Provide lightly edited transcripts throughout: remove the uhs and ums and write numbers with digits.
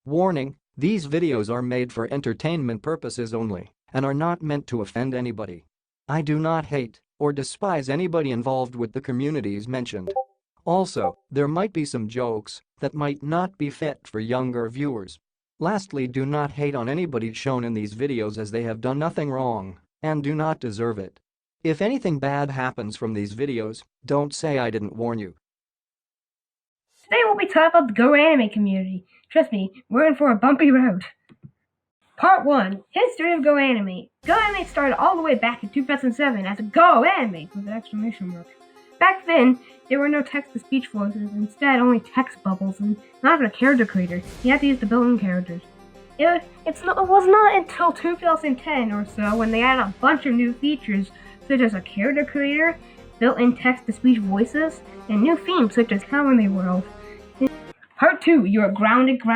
Warning: these videos are made for entertainment purposes only and are not meant to offend anybody. I do not hate or despise anybody involved with the communities mentioned. Also, there might be some jokes that might not be fit for younger viewers. Lastly, do not hate on anybody shown in these videos, as they have done nothing wrong and do not deserve it. If anything bad happens from these videos, don't say I didn't warn you. Today we'll be talking about the Go anime community. Trust me, we're in for a bumpy road. Part 1. History of Go anime. Go anime started all the way back in 2007 as a Go anime with an exclamation mark. Back then, there were no text-to-speech voices, instead only text bubbles and not even a character creator. You had to use the built-in characters. It was not until 2010 or so when they added a bunch of new features such as a character creator, built-in text-to-speech voices, and new themes such as Comedy World. Part 2, you're grounded. So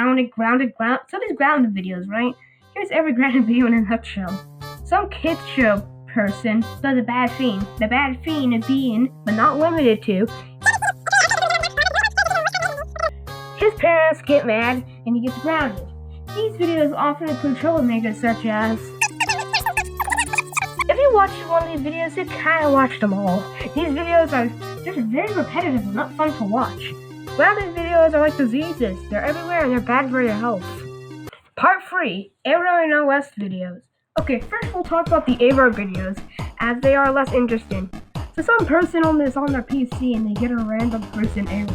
these grounded videos, right? Here's every grounded video in a nutshell. Some kids show person does a bad thing. The bad thing being, but not limited to, his parents get mad and he gets grounded. These videos often include troublemakers such as... If you watched one of these videos, you kinda watched them all. These videos are just very repetitive and not fun to watch. Grounded videos are like diseases. They're everywhere and they're bad for your health. Part 3. Error and OS videos. Okay, first we'll talk about the error videos, as they are less interesting. So some person is on their PC and they get a random person error.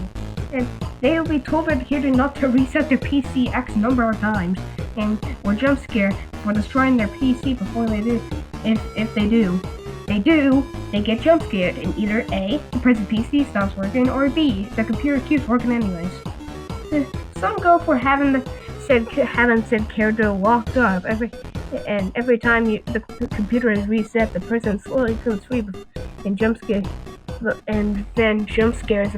And they will be told by the computer not to reset their PC X number of times, and or jump scare for destroying their PC before they do. If they do, they get jump scared, and either A, the person's PC stops working, or B, the computer keeps working anyways. Some go for having said character locked up every time the computer is reset, the person slowly comes free and jump scares the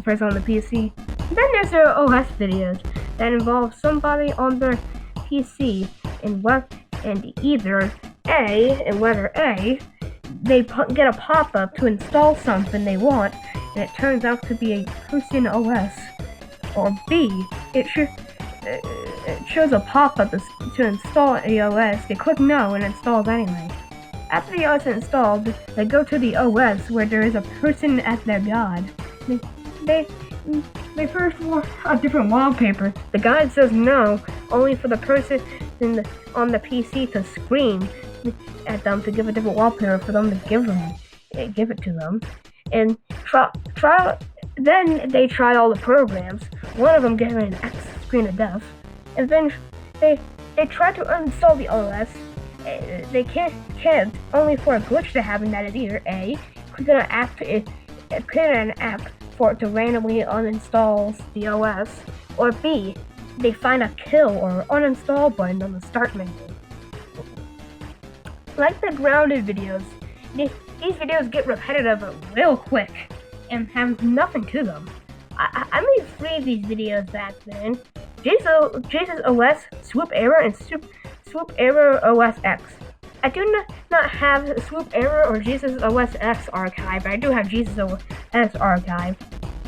person on the PC. Then there's their OS videos that involve somebody on their PC and whether A, they get a pop-up to install something they want, and it turns out to be a person OS, or B, it shows a pop-up to install a OS. They click no and it installs anyway. After the OS is installed, they go to the OS where there is a person as their god. They first want a different wallpaper. The guide says no, only for the person on the PC to scream at them to give a different wallpaper for them to give it to them. And then they try all the programs. One of them gave an X screen of death. And then they try to uninstall the OS. They can't only for a glitch to happen that is either A, create an app for it to randomly uninstall the OS, or B, they find a kill or uninstall button on the start menu. Like the grounded videos, these videos get repetitive real quick and have nothing to them. I made 3 of these videos back then. Jesus OS, Swoop Error, and Swoop Error OS X. I do not have Swoop Error or Jesus OS X archive, but I do have Jesus OS archive.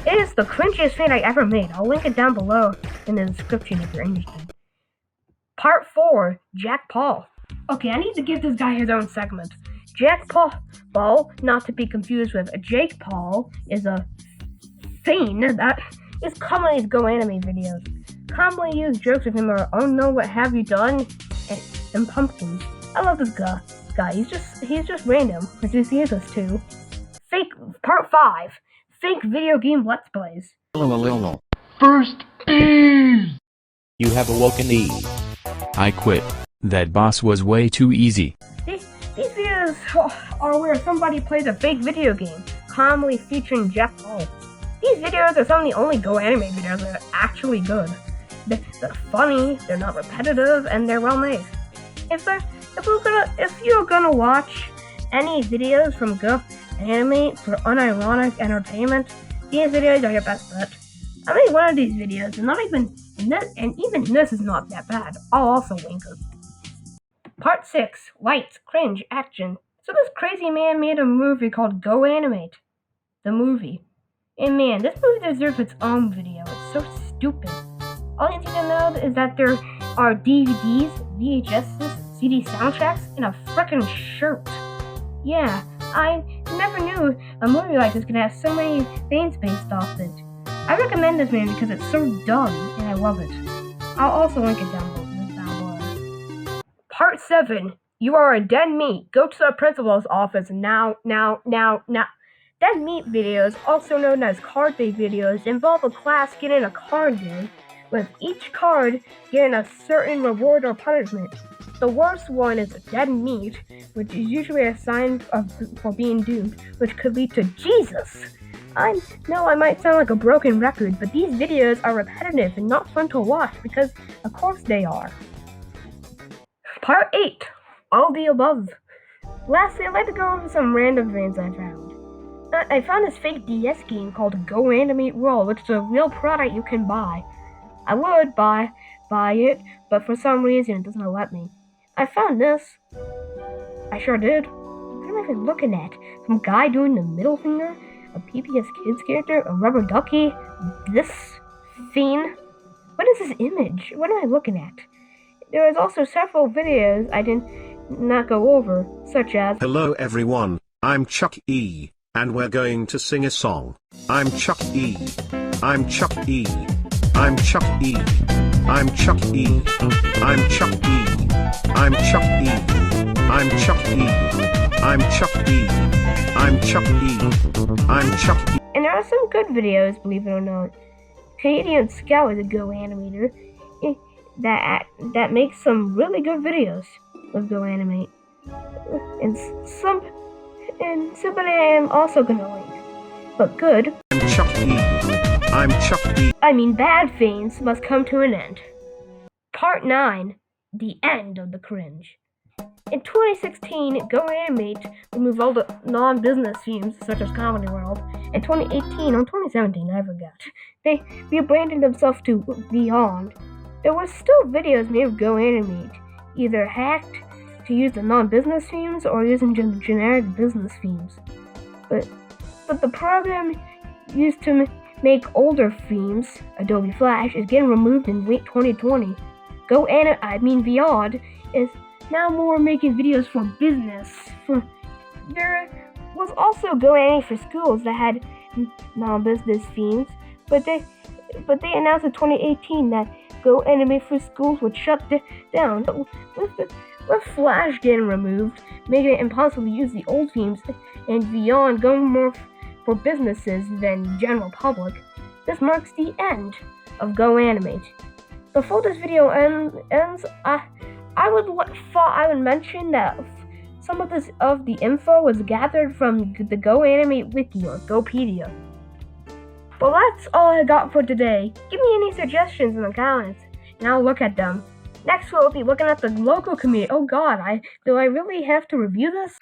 It is the cringiest thing I ever made. I'll link it down below in the description if you're interested. Part 4, Jack Paul. Okay, I need to give this guy his own segment. Jack Paul, not to be confused with Jake Paul, is a thing that is commonly Go anime videos. Commonly used jokes of him are, oh no, what have you done? And pumpkins. I love this guy. He's just random, which is useless too. Part 5. Fake video game Let's Plays. First ease! You have awoken the... I quit. That boss was way too easy. These videos are where somebody plays a fake video game, commonly featuring Jack Paul. These videos are some of the only Go anime videos that are actually good. They're funny, they're not repetitive, and they're well made. If you're gonna watch any videos from Go anime for unironic entertainment, these videos are your best bet. I made one of these videos, and even this is not that bad. I'll also link it. Part 6, Lights, Cringe, Action. So this crazy man made a movie called GoAnimate, the movie. And man, this movie deserves its own video. It's so stupid. All you need to know is that are DVDs, VHSs, CD soundtracks, and a frickin' shirt. Yeah, I never knew a movie like this could have so many things based off it. I recommend this movie because it's so dumb, and I love it. I'll also link it down below. Part 7. You are a dead meat. Go to the principal's office now. Dead meat videos, also known as card-based videos, involve a class getting a card game, with each card getting a certain reward or punishment. The worst one is dead meat, which is usually a sign for being doomed, which could lead to Jesus. I know I might sound like a broken record, but these videos are repetitive and not fun to watch because, of course, they are. Part 8. All the above. Lastly, I'd like to go over some random things I found. I found this fake DS game called M.U.L.E, which is a real product you can buy. I would buy it, but for some reason it doesn't let me. I found this. I sure did. What am I even looking at? Some guy doing the middle finger? A PBS Kids character? A rubber ducky? This fiend? What is this image? What am I looking at? There is also several videos I did not go over, such as Hello everyone, I'm Chuck E, and we're going to sing a song. I'm Chuck E. I'm Chuck E. I'm Chuck E. I'm Chuck E. I'm Chuck E. I'm Chuck E. I'm Chuck E. I'm Chuck E. I'm Chuck E. I'm Chuck E. And there are some good videos, believe it or not. Canadian Scout is a Go animator that makes some really good videos with Go Animate. And somebody I am also gonna link. But good. I'm Chuck E. I'm Chuck E. I mean, bad things must come to an end. Part 9. The end of the cringe. In 2016, Go Animate removed all the non-business themes such as Comedy World. In 2018 or 2017, I forgot, they rebranded themselves to Vyond. There were still videos made of Go Animate, either hacked to use the non-business themes or using generic business themes. But the program used to make older themes, Adobe Flash, is getting removed in late 2020. Vyond is now more making videos for business. There was also Go Anime for schools that had non-business themes, but they announced in 2018 that Go Anime for schools would shut down. With Flash getting removed, making it impossible to use the old themes, and Vyond going more for businesses than general public, this marks the end of Go Animate. Before this video ends, I would mention that some of the info was gathered from the Go Animate Wiki or Gopedia. Well, that's all I got for today. Give me any suggestions in the comments, and I'll look at them. Next, we'll be looking at the local community. Oh God, do I really have to review this?